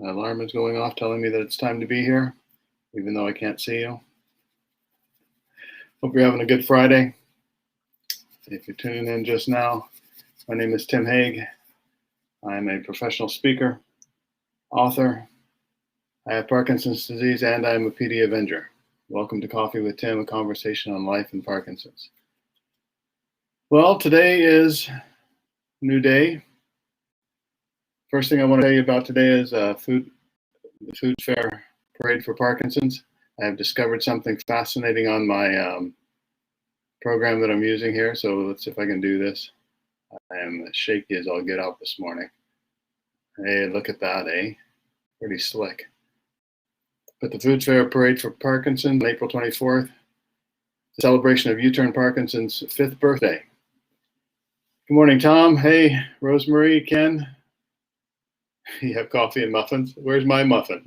My alarm is going off telling me that it's time to be here, even though I can't see you. Hope you're having a good Friday. If you're tuning in just now, my name is Tim Haig. I'm a professional speaker, author. I have Parkinson's disease and I'm a PD Avenger. Welcome to Coffee with Tim, a conversation on life and Parkinson's. Well, today is a new day. First thing I want to tell you about today is the food fair parade for Parkinson's. I have discovered something fascinating on my program that I'm using here. So let's see if I can do this. I am as shaky as I'll get out this morning. Hey, look at that, eh? Pretty slick. But the food fair parade for Parkinson's on April 24th, the celebration of U-Turn Parkinson's 5th birthday. Good morning, Tom. Hey, Rosemary, Ken. You have coffee and muffins? Where's my muffin?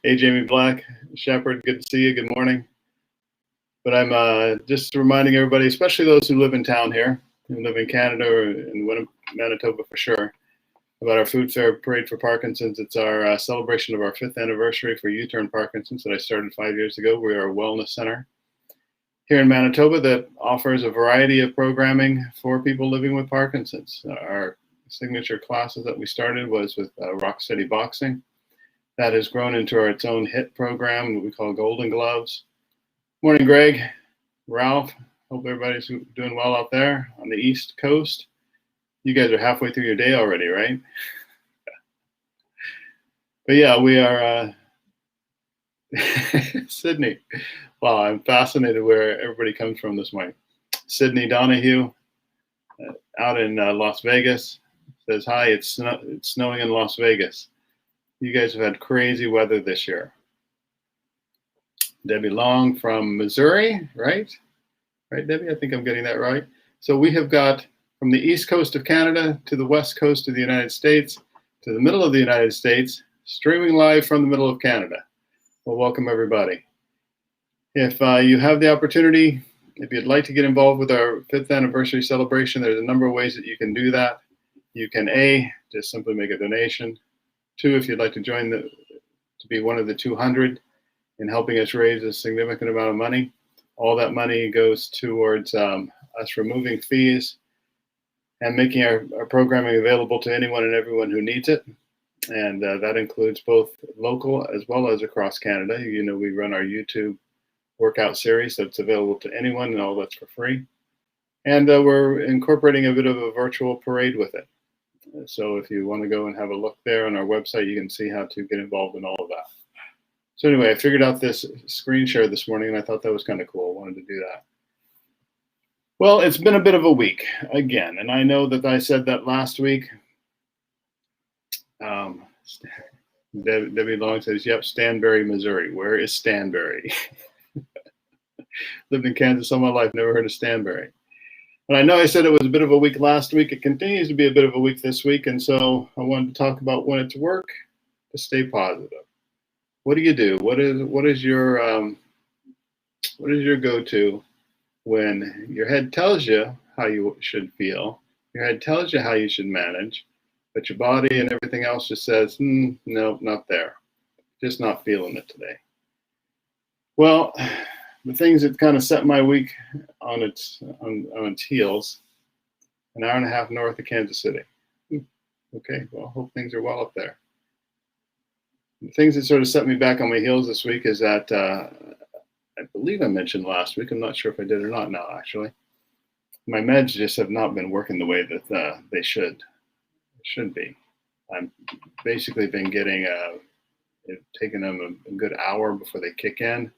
Hey, Jamie Black, Shepherd, good to see you. Good morning. But I'm just reminding everybody, especially those who live in town here, who live in Canada or in Manitoba for sure, about our food fair parade for Parkinson's. It's our celebration of our 5th anniversary for U-Turn Parkinson's that I started 5 years ago. We are a wellness center here in Manitoba that offers a variety of programming for people living with Parkinson's. Our signature classes that we started was with Rock Steady Boxing. That has grown into its own hit program that we call Golden Gloves. Morning, Greg, Ralph. Hope everybody's doing well out there on the East Coast. You guys are halfway through your day already, right? But yeah, we are Sydney. Wow, I'm fascinated where everybody comes from this morning. Sydney Donahue out in Las Vegas says, hi, it's snowing in Las Vegas. You guys have had crazy weather this year. Debbie Long from Missouri, right? Right, Debbie? I think I'm getting that right. So we have got from the east coast of Canada to the west coast of the United States to the middle of the United States, streaming live from the middle of Canada. Well, welcome everybody. If you have the opportunity, if you'd like to get involved with our 5th anniversary celebration, there's a number of ways that you can do that. You can just simply make a donation. 2, if you'd like to join to be one of the 200 in helping us raise a significant amount of money. All that money goes towards us removing fees and making our programming available to anyone and everyone who needs it. And that includes both local as well as across Canada. You know, we run our YouTube workout series that's available to anyone, and all that's for free. And we're incorporating a bit of a virtual parade with it. So if you want to go and have a look there on our website, you can see how to get involved in all of that. So anyway, I figured out this screen share this morning, and I thought that was kind of cool. I wanted to do that. Well, it's been a bit of a week again, and I know that I said that last week. Debbie Long says, yep, Stanberry, Missouri. Where is Stanberry? Lived in Kansas all my life, never heard of Stanberry. And I know I said it was a bit of a week last week. It continues to be a bit of a week this week, and so I wanted to talk about when it's work to stay positive. What do you do? What is your go-to when your head tells you how you should feel, your head tells you how you should manage, but your body and everything else just says, no, not there. Just not feeling it today. Well, the things that kind of set my week on its heels, an hour and a half north of Kansas City. Okay, well, hope things are well up there. The things that sort of set me back on my heels this week is that I believe I mentioned last week, I'm not sure if I did or not now, actually. My meds just have not been working the way that they should be. I've basically been getting, taking them a good hour before they kick in,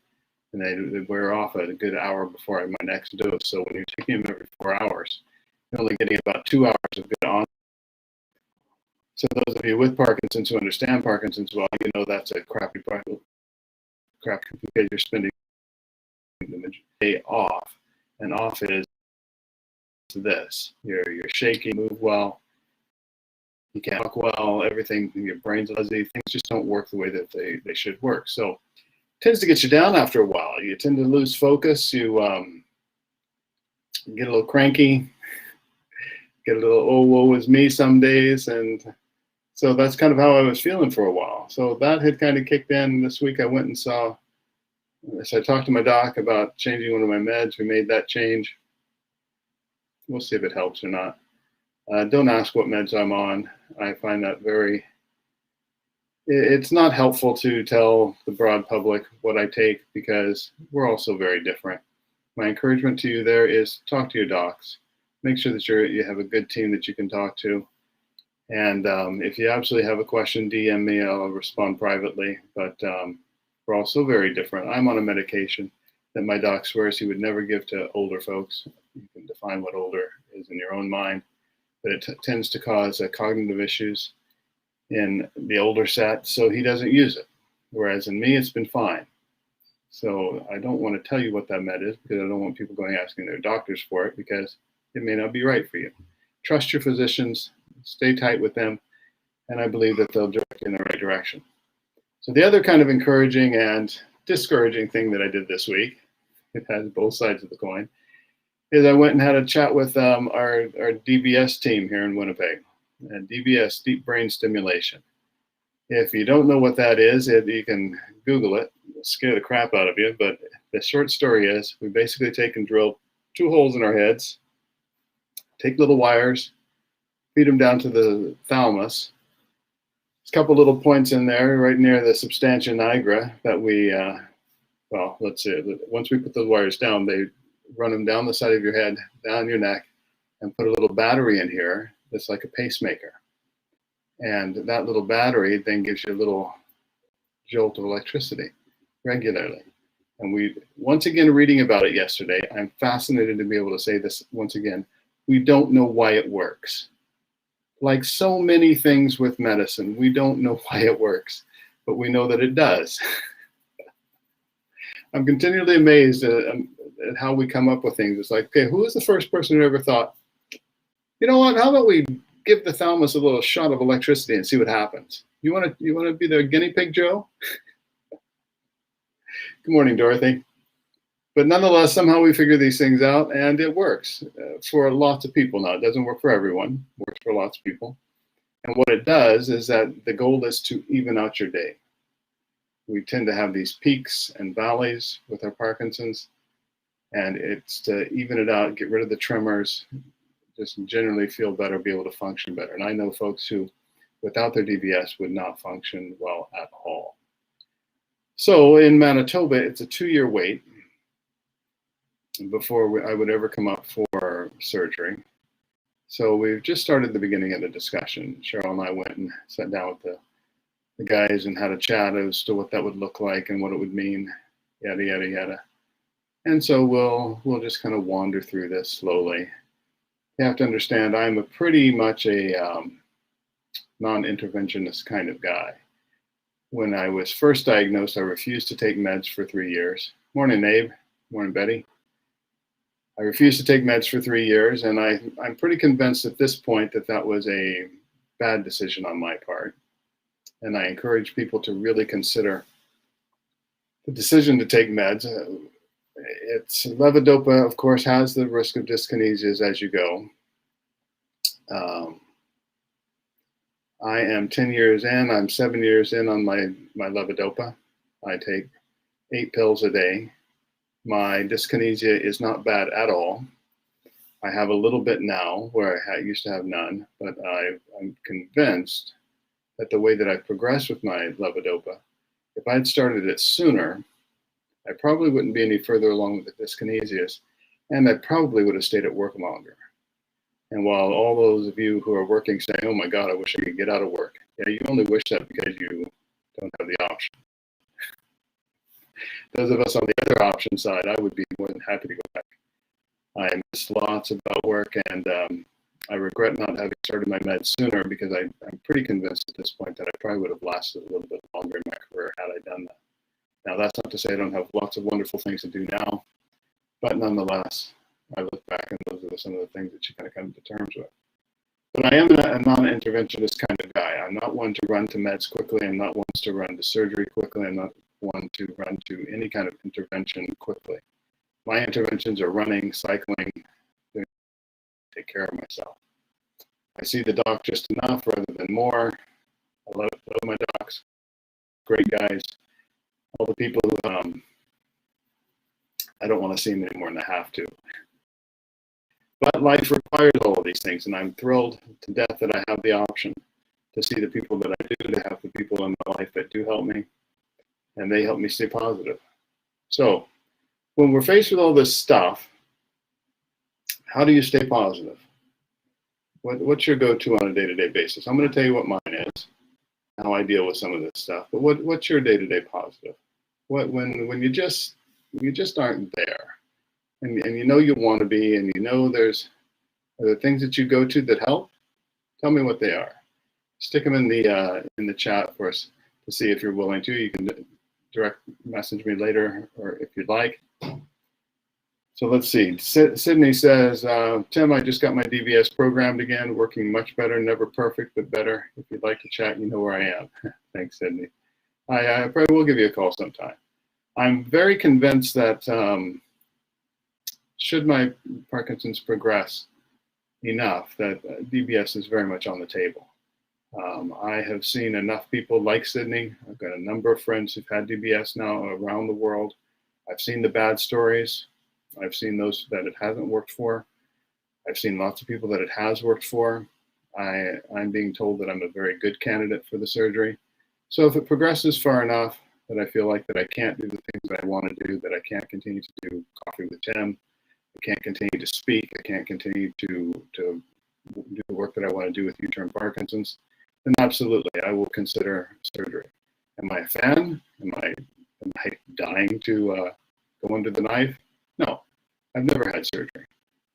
and they wear off a good hour before my next dose. So when you're taking them every 4 hours, you're only getting about 2 hours of good on. So those of you with Parkinson's who understand Parkinson's well, you know that's a crappy problem. Crap, because you're spending the day off, and off is this: you're shaky, move well, you can't walk well, everything, your brain's fuzzy, things just don't work the way that they should work. So it tends to get you down after a while. You tend to lose focus. You get a little cranky, get a little, oh, woe is me some days, and So that's kind of how I was feeling for a while. So that had kind of kicked in. This week I went and saw, so I talked to my doc about changing one of my meds. We made that change. We'll see if it helps or not. Don't ask what meds I'm on. I find that it's not helpful to tell the broad public what I take because we're all so very different. My encouragement to you there is talk to your docs. Make sure that you have a good team that you can talk to. And if you absolutely have a question, DM me. I'll respond privately. But we're all so very different. I'm on a medication that my doc swears he would never give to older folks. You can define what older is in your own mind. But it tends to cause cognitive issues in the older set, so he doesn't use it. Whereas in me, it's been fine. So I don't want to tell you what that med is because I don't want people going asking their doctors for it because it may not be right for you. Trust your physicians, stay tight with them, and I believe that they'll direct you in the right direction. So the other kind of encouraging and discouraging thing that I did this week, it has both sides of the coin, is I went and had a chat with our DBS team here in Winnipeg. DBS, deep brain stimulation. If you don't know what that is, you can Google it. It'll scare the crap out of you. But the short story is we basically take and drill 2 holes in our heads, take little wires, feed them down to the thalamus. There's a couple little points in there right near the substantia nigra that we, well, let's see, once we put those wires down, they run them down the side of your head, down your neck, and put a little battery in here that's like a pacemaker. And that little battery then gives you a little jolt of electricity regularly. And we, once again, reading about it yesterday, I'm fascinated to be able to say this once again, we don't know why it works. Like so many things with medicine, we don't know why it works, but we know that it does. I'm continually amazed at how we come up with things. It's like, okay, who was the first person who ever thought, you know what, how about we give the thalamus a little shot of electricity and see what happens? You want to be the guinea pig, Joe? Good morning, Dorothy. But nonetheless, somehow we figure these things out, and it works for lots of people. Now, it doesn't work for everyone. It works for lots of people. And what it does is that the goal is to even out your day. We tend to have these peaks and valleys with our Parkinson's, and it's to even it out, get rid of the tremors, just generally feel better, be able to function better. And I know folks who, without their DBS, would not function well at all. So in Manitoba, it's a 2-year wait before I would ever come up for surgery. So we've just started the beginning of the discussion. Cheryl and I went and sat down with the guys and had a chat as to what that would look like and what it would mean, yada, yada, yada. And so we'll just kind of wander through this slowly. You have to understand, I'm a pretty much a non-interventionist kind of guy. When I was first diagnosed, I refused to take meds for 3 years. Morning, Abe. Morning, Betty. I refused to take meds for 3 years, and I'm pretty convinced at this point that that was a bad decision on my part. And I encourage people to really consider the decision to take meds. It's levodopa, of course, has the risk of dyskinesias as you go. I am 10 years in. I'm 7 years in on my levodopa. I take 8 pills a day. My dyskinesia is not bad at all. I have a little bit now where I used to have none, but I'm convinced that the way that I progressed with my levodopa, if I'd started it sooner, I probably wouldn't be any further along with the dyskinesias, and I probably would have stayed at work longer. And while all those of you who are working say, oh my God, I wish I could get out of work. Yeah, you only wish that because you don't have the option. Those of us on the other option side, I would be more than happy to go back. I miss lots about work, and I regret not having started my meds sooner because I'm pretty convinced at this point that I probably would have lasted a little bit longer in my career had I done that. Now, that's not to say I don't have lots of wonderful things to do now, but nonetheless, I look back and those are some of the things that you kind of come to terms with. But I am a non-interventionist kind of guy. I'm not one to run to meds quickly. I'm not one to run to surgery quickly. I'm not one to run to any kind of intervention quickly. My interventions are running, cycling, take care of myself. I see the doc just enough rather than more. love my docs, great guys. All the people who I don't want to see them anymore than I have to. But life requires all of these things, and I'm thrilled to death that I have the option to see the people that I do, to have the people in my life that do help me, and they help me stay positive. So when we're faced with all this stuff, how do you stay positive? What's your go-to on a day-to-day basis? I'm going to tell you what mine is, how I deal with some of this stuff. But what's your day-to-day positive? When you just aren't there, and you know you want to be, and you know are there things that you go to that help? Tell me what they are. Stick them in the chat for us to see if you're willing to. You can direct message me later, or if you'd like. So let's see. Sydney says, Tim, I just got my DBS programmed again, working much better, never perfect, but better. If you'd like to chat, you know where I am. Thanks, Sydney. I probably will give you a call sometime. I'm very convinced that should my Parkinson's progress enough, that DBS is very much on the table. I have seen enough people like Sydney. I've got a number of friends who've had DBS now around the world. I've seen the bad stories. I've seen those that it hasn't worked for. I've seen lots of people that it has worked for. I'm being told that I'm a very good candidate for the surgery. So if it progresses far enough that I feel like that I can't do the things that I want to do, that I can't continue to do Coffee with Tim, I can't continue to speak, I can't continue to do the work that I want to do with U-Turn Parkinson's, then absolutely, I will consider surgery. Am I a fan? Am I dying to go under the knife? No, I've never had surgery.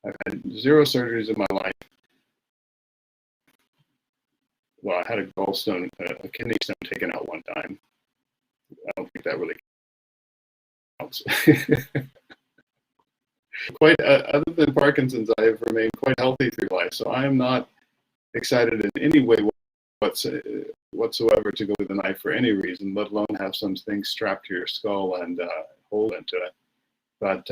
I've had 0 surgeries in my life. Well, I had a gallstone, a kidney stone taken out one time. I don't think that really counts. Other than Parkinson's, I have remained quite healthy through life. So I am not excited in any way whatsoever to go with a knife for any reason, let alone have some things strapped to your skull and hold into it. But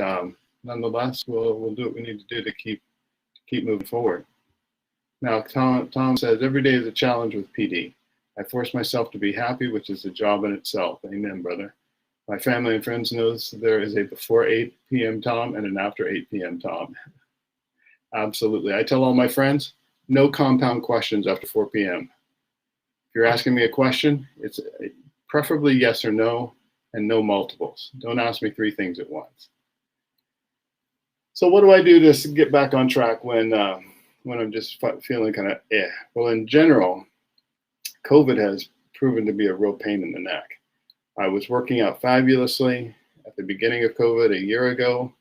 nonetheless, we'll do what we need to do to keep moving forward. Now, Tom says, every day is a challenge with PD. I force myself to be happy, which is a job in itself. Amen, brother. My family and friends knows there is a before 8 p.m. Tom and an after 8 p.m. Tom. Absolutely. I tell all my friends, no compound questions after 4 p.m. If you're asking me a question, it's preferably yes or no, and no multiples. Don't ask me 3 things at once. So what do I do to get back on track when I'm just feeling kind of eh? Well, in general, COVID has proven to be a real pain in the neck. I was working out fabulously at the beginning of COVID a year ago.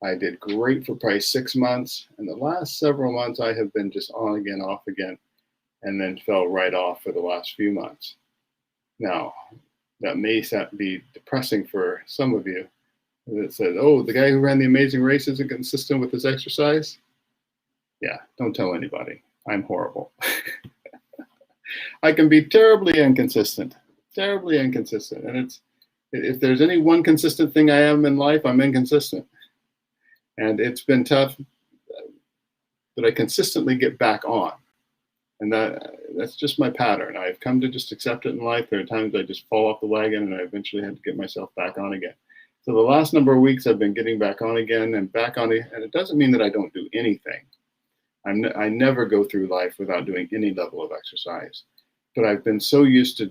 I did great for probably 6 months. And the last several months, I have been just on again, off again, and then fell right off for the last few months. Now, that may be depressing for some of you. That said, oh, the guy who ran the Amazing Race isn't consistent with his exercise? Yeah, don't tell anybody. I'm horrible. I can be terribly inconsistent. And if there's any one consistent thing I am in life, I'm inconsistent. And it's been tough, but I consistently get back on. And that's just my pattern. I've come to just accept it in life. There are times I just fall off the wagon and I eventually had to get myself back on again. So the last number of weeks I've been getting back on again and back on it. And it doesn't mean that I don't do anything. I never go through life without doing any level of exercise. But I've been so used to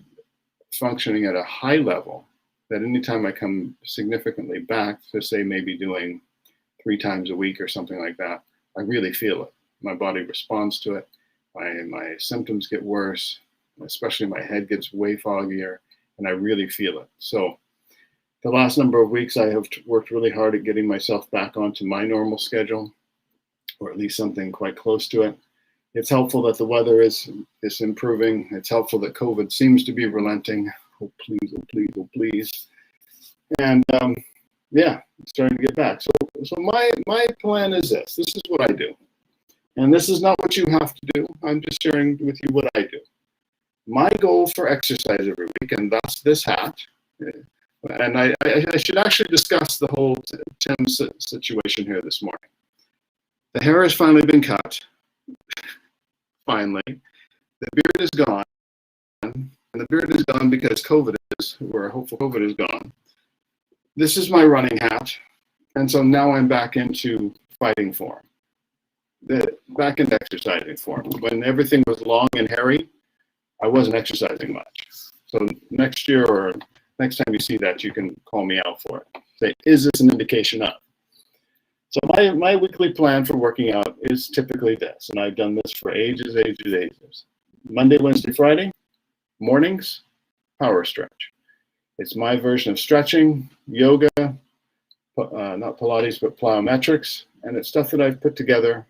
functioning at a high level that anytime I come significantly back to say maybe doing 3 times a week or something like that, I really feel it. My body responds to it. My symptoms get worse, especially my head gets way foggier, and I really feel it. So the last number of weeks, I have worked really hard at getting myself back onto my normal schedule, or at least something quite close to it. It's helpful that the weather is improving. It's helpful that COVID seems to be relenting. Oh, please, oh, please, oh, please. And yeah, starting to get back. So my plan is this. This is what I do. And this is not what you have to do. I'm just sharing with you what I do. My goal for exercise every week, and that's this hat. And I should actually discuss the whole Tim situation here this morning. The hair has finally been cut. Finally. The beard is gone. and the beard is gone because we're hopeful COVID is gone. This is my running hat. And so now I'm back into fighting form, back into exercising form. When everything was long and hairy, I wasn't exercising much. So next year or next time you see that, you can call me out for it. Say, is this an indication of? So my weekly plan for working out is typically this, and I've done this for ages. Monday, Wednesday, Friday, mornings, power stretch. It's my version of stretching, yoga, not Pilates, but plyometrics, and it's stuff that I've put together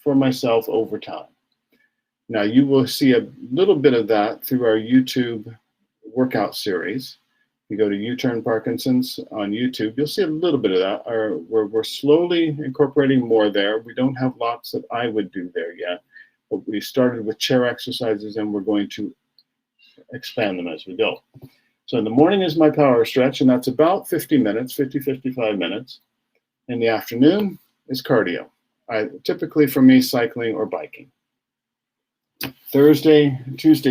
for myself over time. Now, you will see a little bit of that through our YouTube workout series. You go to U-Turn Parkinson's on YouTube, you'll see a little bit of that. We're slowly incorporating more there. We don't have lots that I would do there yet, but we started with chair exercises, and we're going to expand them as we go. So in the morning is my power stretch, and that's about 50 minutes, 55 minutes. In the afternoon is cardio. Typically for me, cycling or biking. Tuesday,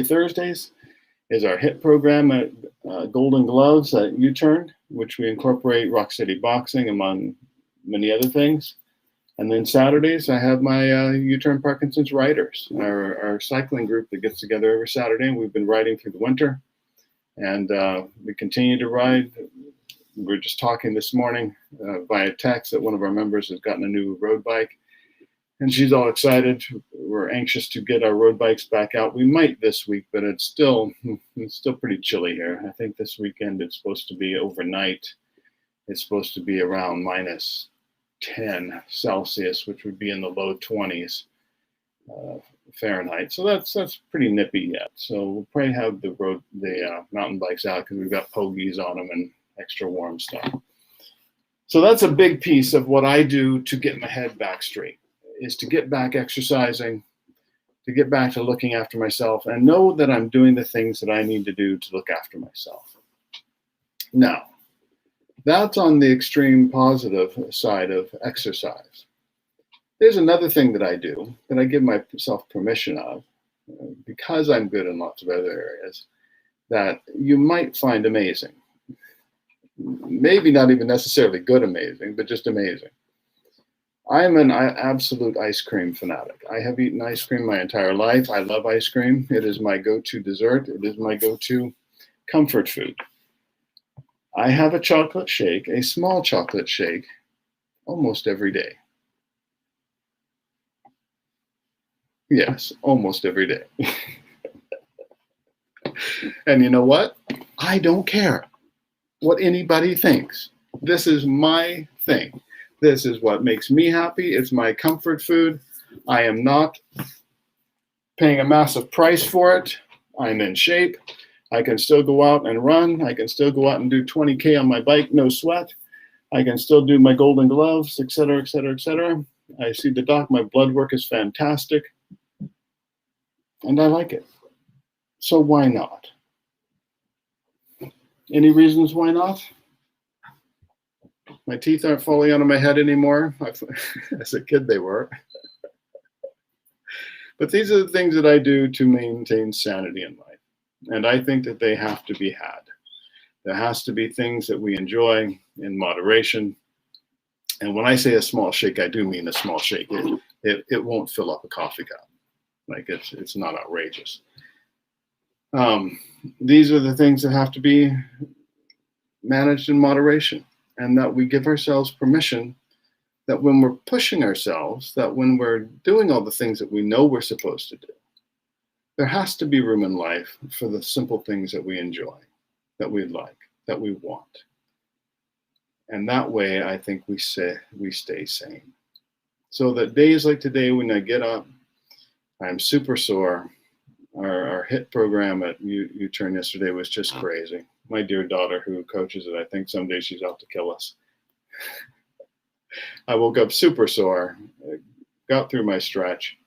Thursdays is our HIIT program at Golden Gloves at U-Turn, which we incorporate Rock City Boxing among many other things. And then Saturdays, I have my U-Turn Parkinson's Riders, our cycling group that gets together every Saturday. And we've been riding through the winter. And we continue to ride. We were just talking this morning via text that one of our members has gotten a new road bike, and she's all excited. We're anxious to get our road bikes back out. We might this week, but it's still pretty chilly here. I think this weekend it's supposed to be overnight. It's supposed to be around minus 10 Celsius, which would be in the low 20s. Fahrenheit. So that's pretty nippy yet. So we'll probably have the mountain bikes out because we've got pogies on them and extra warm stuff. So that's a big piece of what I do to get my head back straight, is to get back exercising, to get back to looking after myself, and know that I'm doing the things that I need to do to look after myself. Now, that's on the extreme positive side of exercise. There's another thing that I do that I give myself permission of, because I'm good in lots of other areas, that you might find amazing. Maybe not even necessarily good amazing, but just amazing. I am an absolute ice cream fanatic. I have eaten ice cream my entire life. I love ice cream. It is my go-to dessert. It is my go-to comfort food. I have a chocolate shake, a small chocolate shake, almost every day. Yes, almost every day. And you know what? I don't care what anybody thinks. This is my thing. This is what makes me happy. It's my comfort food. I am not paying a massive price for it. I'm in shape. I can still go out and run. I can still go out and do 20K on my bike, no sweat. I can still do my Golden Gloves, et cetera, et cetera, et cetera. I see the doc. My blood work is fantastic. And I like it. So why not? Any reasons why not? My teeth aren't falling out of my head anymore. As a kid, they were. But these are the things that I do to maintain sanity in life. And I think that they have to be had. There has to be things that we enjoy in moderation. And when I say a small shake, I do mean a small shake. It won't fill up a coffee cup. Like it's not outrageous. These are the things that have to be managed in moderation, and that we give ourselves permission that when we're pushing ourselves, that when we're doing all the things that we know we're supposed to do, there has to be room in life for the simple things that we enjoy, that we like, that we want. And that way, I think we stay sane. So that days like today, when I get up, I'm super sore. Our HIIT program at U-Turn yesterday was just crazy. My dear daughter, who coaches it, I think someday she's out to kill us. I woke up super sore, got through my stretch.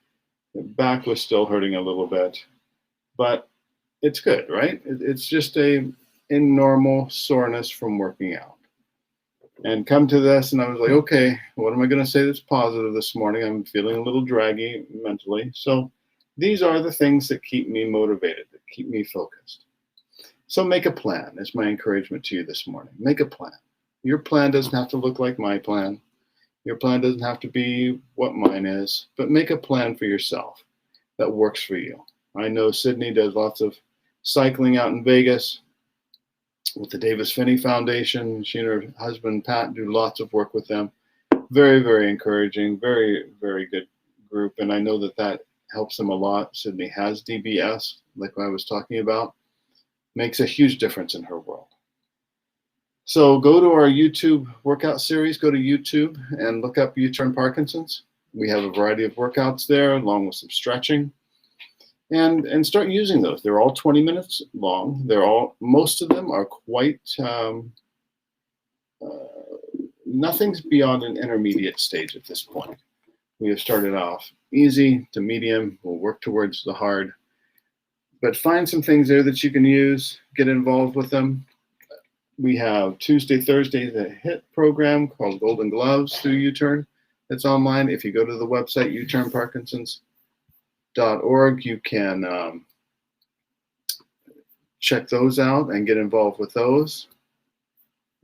The back was still hurting a little bit, but it's good, right? It's just a normal soreness from working out. And come to this, and I was like, okay, what am I going to say that's positive this morning? I'm feeling a little draggy mentally. So these are the things that keep me motivated, that keep me focused. So make a plan is my encouragement to you this morning. Make a plan. Your plan doesn't have to look like my plan. Your plan doesn't have to be what mine is, but make a plan for yourself that works for you. I know Sydney does lots of cycling out in Vegas with the Davis Finney Foundation. She and her husband, Pat, do lots of work with them. Very, very encouraging, very, very good group. And I know that helps them a lot. Sydney has DBS, like I was talking about. Makes a huge difference in her world. So go to our YouTube workout series, go to YouTube and look up U-Turn Parkinson's. We have a variety of workouts there along with some stretching and start using those. They're all 20 minutes long. Most of them are quite, nothing's beyond an intermediate stage at this point. We have started off easy to medium. We'll work towards the hard, but find some things there that you can use, get involved with them. We have Tuesday, Thursday, the HIT program called Golden Gloves through U-Turn. That's online. If you go to the website, uturnparkinsons.org, you can check those out and get involved with those.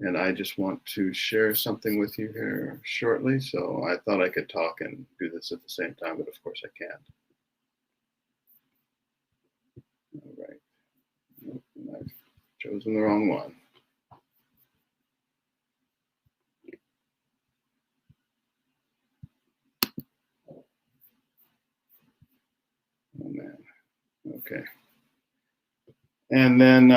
And I just want to share something with you here shortly. So I thought I could talk and do this at the same time, but of course I can't. All right. I've chosen the wrong one. Oh man, okay. And then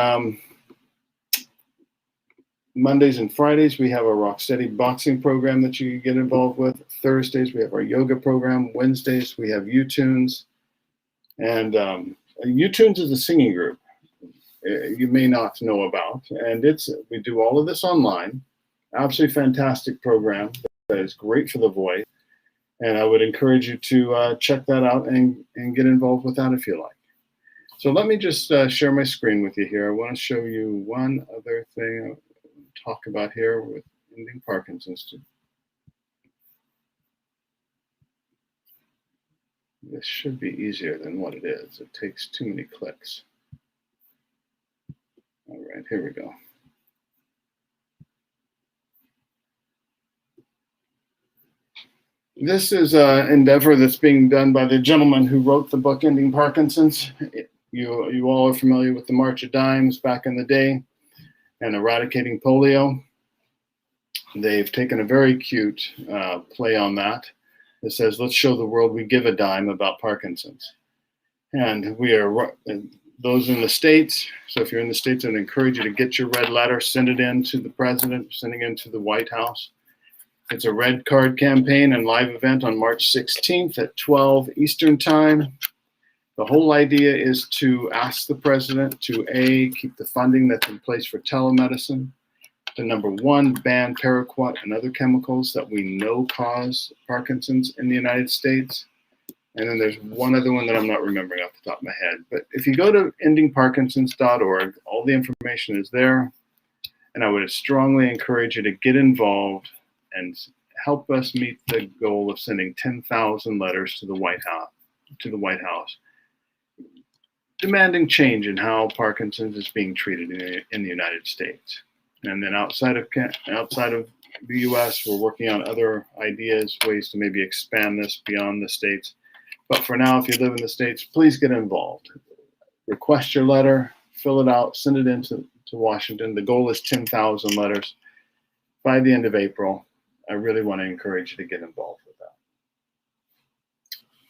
Mondays and Fridays, we have a Rocksteady boxing program that you can get involved with. Thursdays, we have our yoga program. Wednesdays, we have U-Tunes. And U-Tunes is a singing group you may not know about. And we do all of this online. Absolutely fantastic program that is great for the voice. And I would encourage you to check that out and get involved with that if you like. So let me just share my screen with you here. I want to show you one other thing I want to talk about here with ending Parkinson's. This should be easier than what it is. It takes too many clicks. All right, here we go. This is an endeavor that's being done by the gentleman who wrote the book Ending Parkinson's. You all are familiar with the March of Dimes back in the day and eradicating polio. They've taken a very cute play on that. It says, let's show the world we give a dime about Parkinson's. And we are, those in the States, so if you're in the States, I'd encourage you to get your red letter, send it in to the president, send it in to the White House. It's a red card campaign and live event on March 16th at 12 Eastern time. The whole idea is to ask the president to keep the funding that's in place for telemedicine, to number one, ban paraquat and other chemicals that we know cause Parkinson's in the United States. And then there's one other one that I'm not remembering off the top of my head. But if you go to endingparkinsons.org, all the information is there. And I would strongly encourage you to get involved and help us meet the goal of sending 10,000 letters to the White House, demanding change in how Parkinson's is being treated in the United States. And then outside of the U.S., we're working on other ideas, ways to maybe expand this beyond the States. But for now, if you live in the States, please get involved. Request your letter, fill it out, send it in to Washington. The goal is 10,000 letters by the end of April. I really want to encourage you to get involved with that.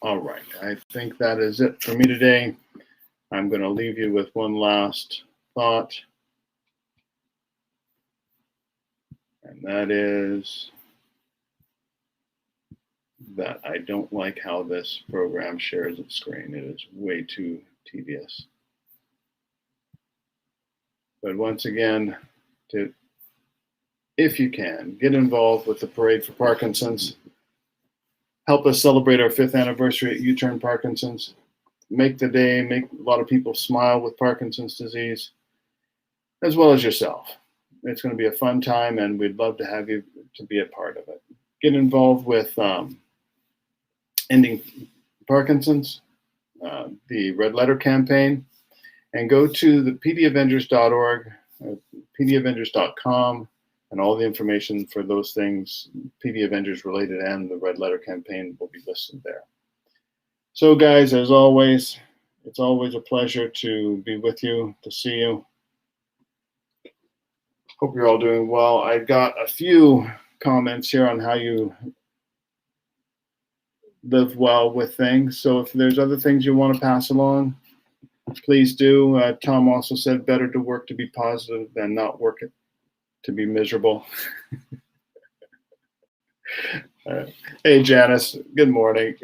All right, I think that is it for me today. I'm going to leave you with one last thought. And that is that I don't like how this program shares its screen. It is way too tedious. But once again, if you can, get involved with the Parade for Parkinson's. Help us celebrate our 5th anniversary at U-Turn Parkinson's. Make the day, make a lot of people smile with Parkinson's disease, as well as yourself. It's going to be a fun time, and we'd love to have you to be a part of it. Get involved with Ending Parkinson's, the Red Letter campaign, And go to the pdavengers.org, pdavengers.com, and all the information for those things, PD Avengers related and the Red Letter campaign, will be listed there. So guys, as always, it's always a pleasure to be with you, to see you. Hope you're all doing well. I got a few comments here on how you live well with things. So if there's other things you want to pass along, please do. Tom also said better to work to be positive than not work it to be miserable. Hey, Janice, good morning.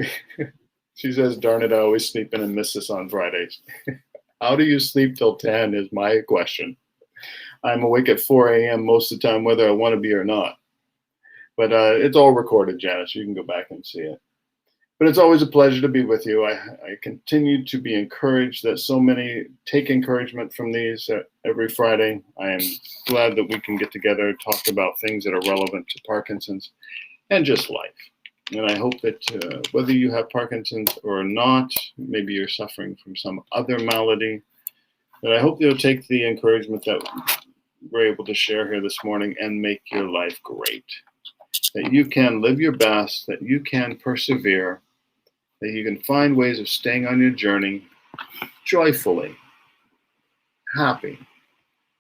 She says, darn it, I always sleep in and miss this on Fridays. How do you sleep till 10 is my question. I'm awake at 4 a.m. most of the time, whether I want to be or not. But it's all recorded, Janice. You can go back and see it. But it's always a pleasure to be with you. I continue to be encouraged that so many take encouragement from these every Friday. I am glad that we can get together and talk about things that are relevant to Parkinson's and just life. And I hope that whether you have Parkinson's or not, maybe you're suffering from some other malady, that I hope you'll take the encouragement that we're able to share here this morning and make your life great. That you can live your best, that you can persevere, that you can find ways of staying on your journey joyfully, happy,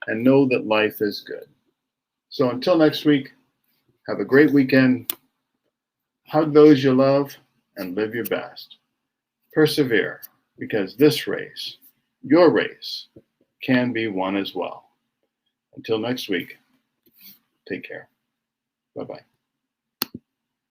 and know that life is good. So until next week, have a great weekend. Hug those you love and live your best. Persevere, because this race, your race, can be won as well. Until next week, take care. Bye-bye.